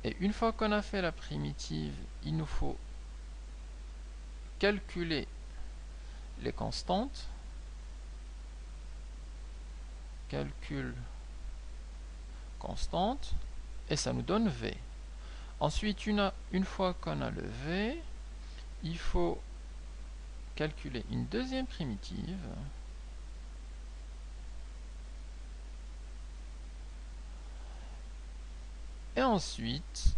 Et une fois qu'on a fait la primitive, il nous faut calculer les constantes. Calcul constante. Et ça nous donne V. Ensuite, une fois qu'on a le V, il faut calculer une deuxième primitive. Et ensuite,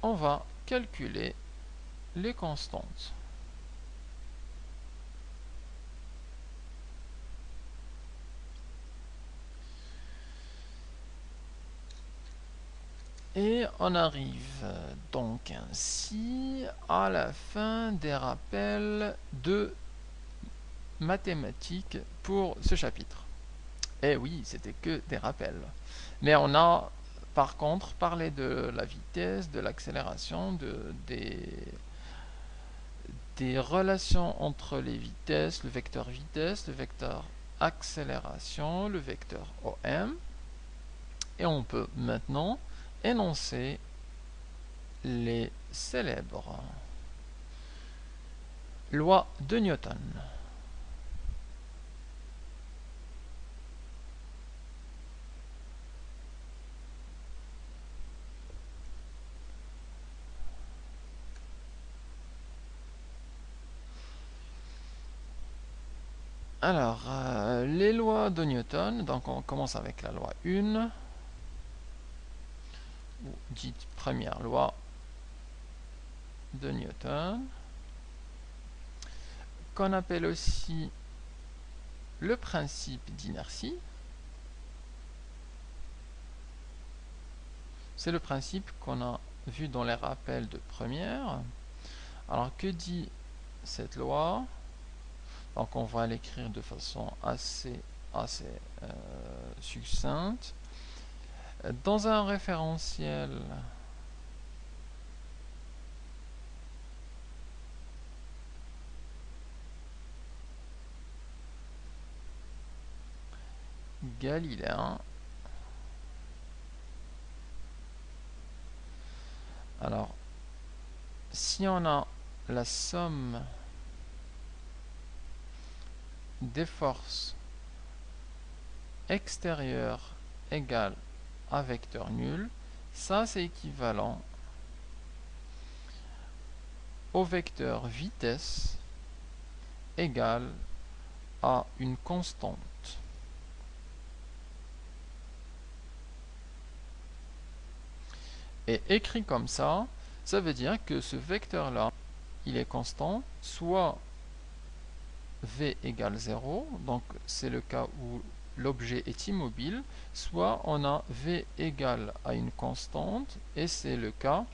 on va calculer les constantes. Et on arrive donc ainsi à la fin des rappels de mathématiques pour ce chapitre. Et oui, c'était que des rappels. Mais on a par contre parlé de la vitesse, de l'accélération, des relations entre les vitesses, le vecteur accélération, le vecteur OM. Et on peut maintenant énoncer les célèbres lois de Newton. Alors, les lois de Newton, donc on commence avec la loi 1, ou dite première loi de Newton, qu'on appelle aussi le principe d'inertie. C'est le principe qu'on a vu dans les rappels de première. Alors, que dit cette loi? Donc, on va l'écrire de façon assez succincte. Dans un référentiel galiléen, alors si on a la somme des forces extérieures égale à vecteur nul, ça c'est équivalent au vecteur vitesse égale à une constante. Et écrit comme ça veut dire que ce vecteur-là, il est constant, soit v égale 0, donc c'est le cas où l'objet est immobile, soit on a v égale à une constante, et c'est le cas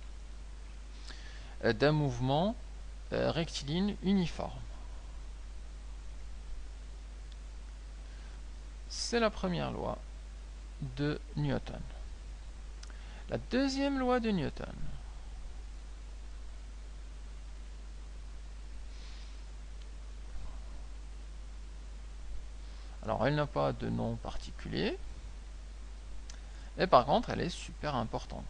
d'un mouvement rectiligne uniforme. C'est la première loi de Newton. La deuxième loi de Newton. Alors, elle n'a pas de nom particulier, et par contre, elle est super importante.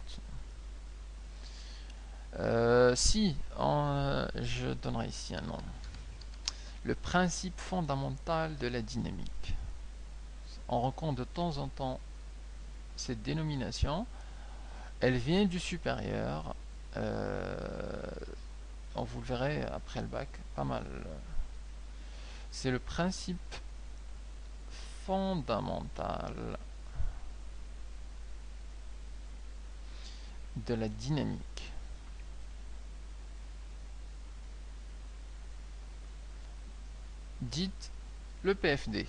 Je donnerai ici un nom. Le principe fondamental de la dynamique. On rencontre de temps en temps cette dénomination. Elle vient du supérieur. Vous le verrez après le bac, pas mal. C'est le principe fondamental de la dynamique. Dite le PFD.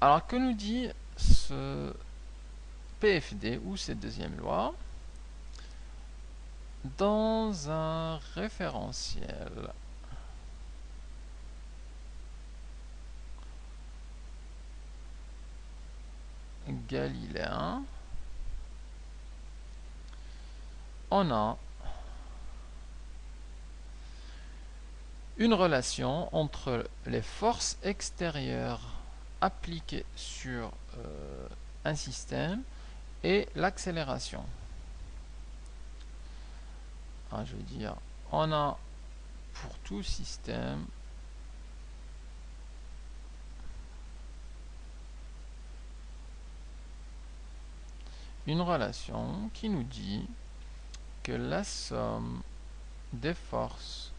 Alors, que nous dit ce PFD ou cette deuxième loi? Dans un référentiel galiléen, on a une relation entre les forces extérieures appliquées sur un système et l'accélération. Je veux dire, on a pour tout système une relation qui nous dit que la somme des forces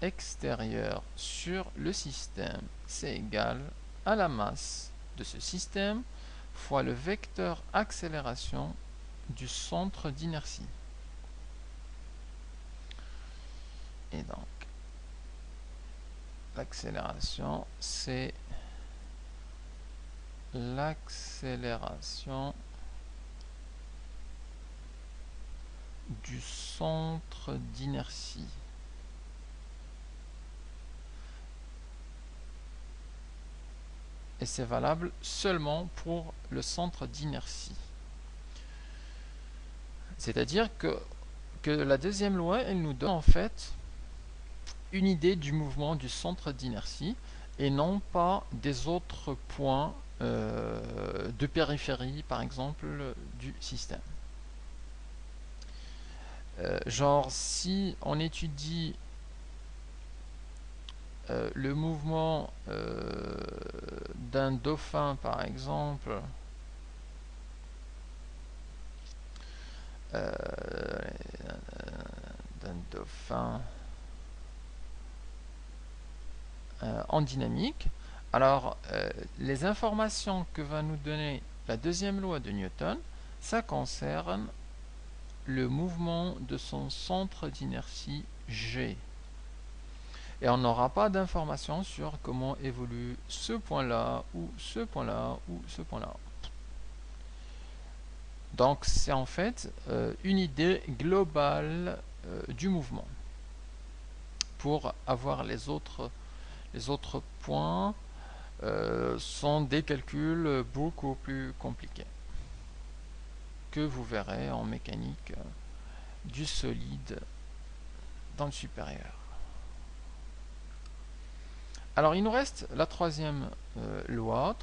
extérieures sur le système, c'est égal à la masse de ce système fois le vecteur accélération du centre d'inertie. Et donc, l'accélération, c'est l'accélération du centre d'inertie. Et c'est valable seulement pour le centre d'inertie. C'est-à-dire que la deuxième loi, elle nous donne en fait une idée du mouvement du centre d'inertie et non pas des autres points de périphérie, par exemple, du système. Genre, si on étudie le mouvement d'un dauphin, par exemple, d'un dauphin en dynamique, alors les informations que va nous donner la deuxième loi de Newton, ça concerne le mouvement de son centre d'inertie G. Et on n'aura pas d'informations sur comment évolue ce point-là, ou ce point-là, ou ce point-là. Donc c'est en fait une idée globale du mouvement. Pour avoir les autres points sont des calculs beaucoup plus compliqués que vous verrez en mécanique du solide dans le supérieur. Alors il nous reste la troisième loi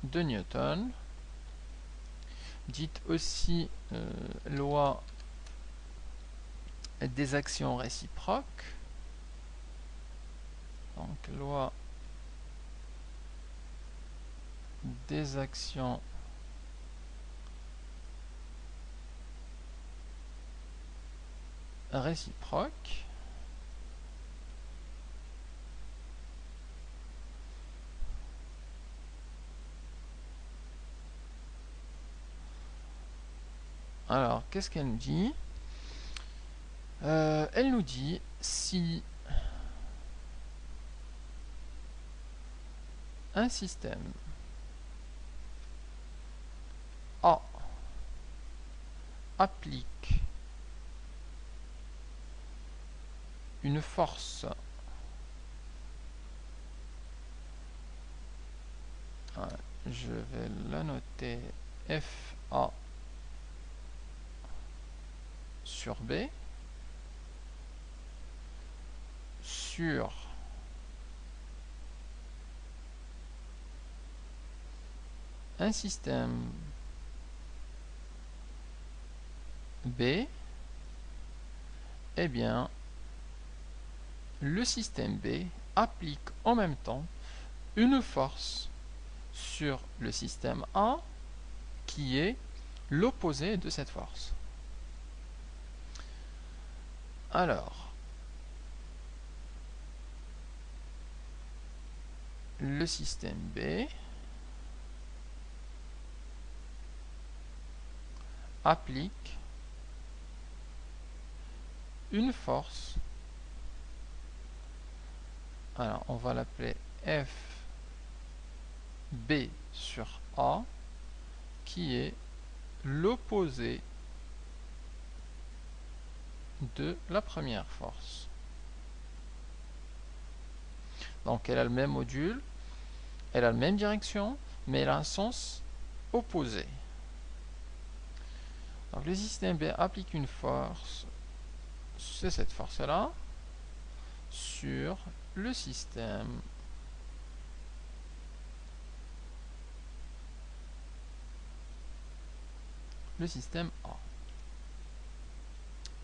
de Newton, dite aussi loi des actions réciproques. Donc loi des actions réciproques. Alors, qu'est-ce qu'elle nous dit? Elle nous dit si un système A applique une force je vais la noter FA sur B sur un système B, eh bien, le système B applique en même temps une force sur le système A qui est l'opposé de cette force. Alors, le système B applique une force, alors on va l'appeler FB sur A, qui est l'opposé de la première force. Donc elle a le même module, elle a la même direction, mais elle a un sens opposé. Donc le système B applique une force c'est cette force-là sur le système. Le système A.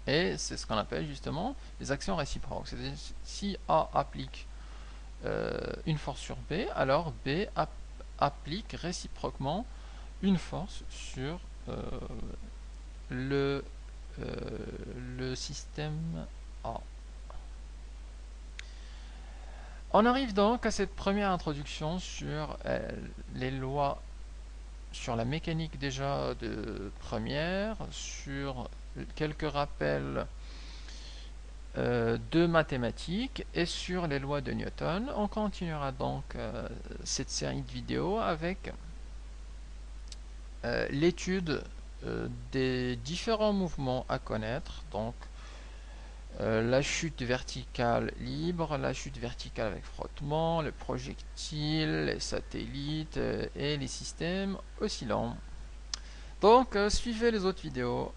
Et c'est ce qu'on appelle justement les actions réciproques. C'est-à-dire si A applique une force sur B, alors B applique réciproquement une force sur le système A. On arrive donc à cette première introduction sur les lois, sur la mécanique déjà de première, sur quelques rappels de mathématiques et sur les lois de Newton. On continuera donc cette série de vidéos avec l'étude des différents mouvements à connaître, donc la chute verticale libre, la chute verticale avec frottement, les projectiles, les satellites et les systèmes oscillants. Donc suivez les autres vidéos.